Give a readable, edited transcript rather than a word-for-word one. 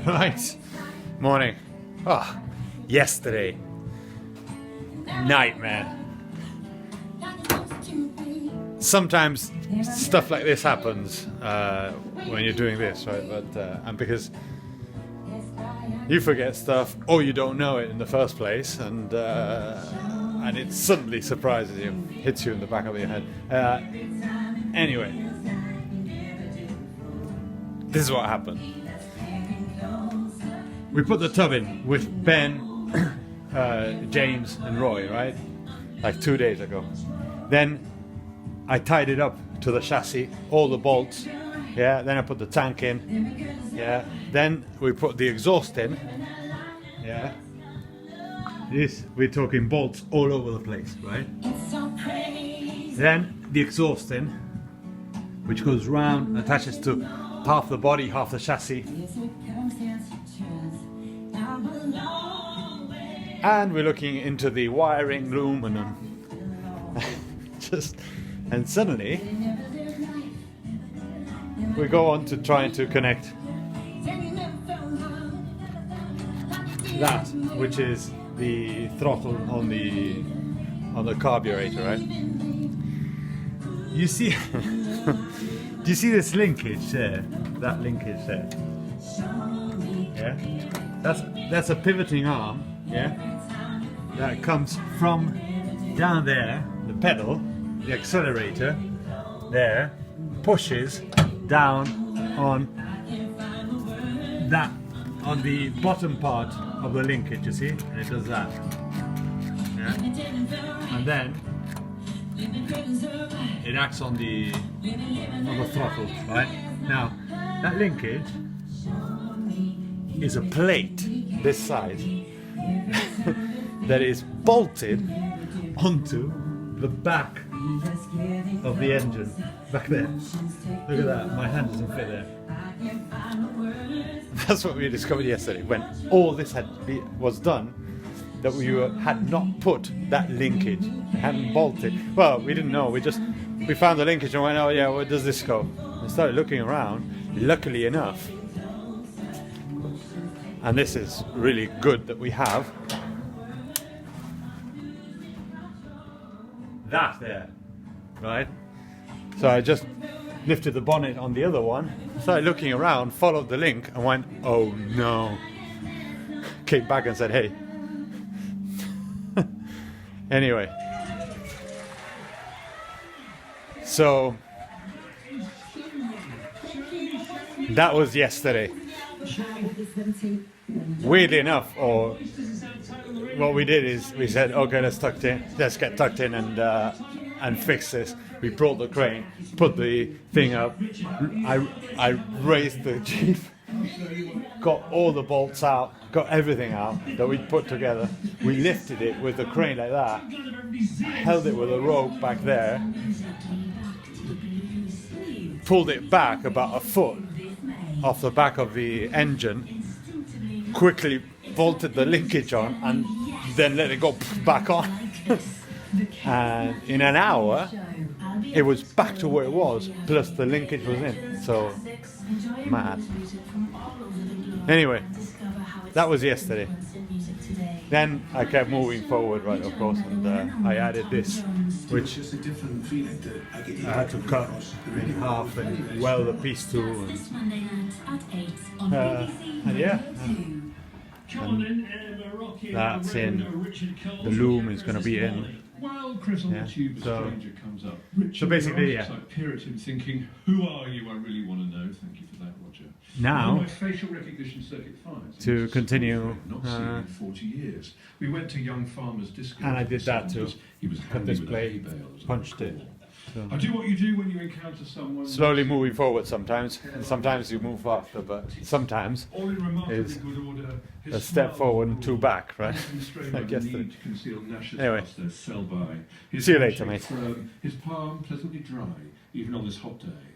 Right. Morning. Oh, yesterday. Nightmare. Sometimes stuff like this happens when you're doing this, right? But and because you forget stuff or you don't know it in the first place, and it suddenly surprises you, hits you in the back of your head. Anyway, this is what happened. We put the tub in with Ben, James and Roy, right? Like 2 days ago. Then I tied it up to the chassis, all the bolts. Yeah, then I put the tank in. Yeah, then we put the exhaust in. Yeah. This, we're talking bolts all over the place, right? Then the exhaust in, which goes round, attaches to half the body, half the chassis. And we're looking into the wiring room and and suddenly we go on to trying to connect that, which is the throttle on the carburetor, right? You see, do you see this linkage there? That linkage there. Yeah, that's a pivoting arm. Yeah, that comes from down there, the pedal, the accelerator, there, pushes down on that, on the bottom part of the linkage, you see, and it does that. Yeah, and then it acts on the throttle, right? Now, that linkage is a plate this size that is bolted onto the back of the engine, back there. Look at that, my hand doesn't fit there. That's what we discovered yesterday, when all this was done, that we had not put that linkage, hadn't bolted. Well, we didn't know, we found the linkage and went, oh yeah, where does this go? We started looking around, luckily enough, and this is really good that we have that there, right? So I just lifted the bonnet on the other one, started looking around, followed the link and went, oh no. Came back and said, hey. Anyway. So that was yesterday. Weirdly enough, or what we did is we said, okay, let's get tucked in and fix this. We brought the crane, put the thing up. I raised the Jeep, got all the bolts out, got everything out that we put together. We lifted it with the crane like that, held it with a rope back there, pulled it back about a foot off the back of the engine, quickly bolted the linkage on and then let it go back on. And in an hour it was back to where it was, plus the linkage was in. So mad. Anyway, that was yesterday. Then I kept moving forward, right, of course, and I added this, which I had to cut in half and weld a piece to, and yeah, and that's in. The loom is going to be in. Yeah. So basically, yeah. Puritan thinking, who are you? I really want to know. Thank you for that, Roger. Now, facial recognition circuit fires to continue, not seen in 40 years. We went to Young Farmers Disco. and I did that too. He was Cut this plate, punched it. So I do what you do when you encounter someone. slowly moving forward sometimes. Sometimes you move faster, but sometimes All in remarkably is good order. His a step smile forward and broad, two back, right? unconstrained Like by the yesterday. need to conceal gnashes Anyway. past fell by. His See you later, handshake mate. firm, his palm pleasantly dry, even on this hot day.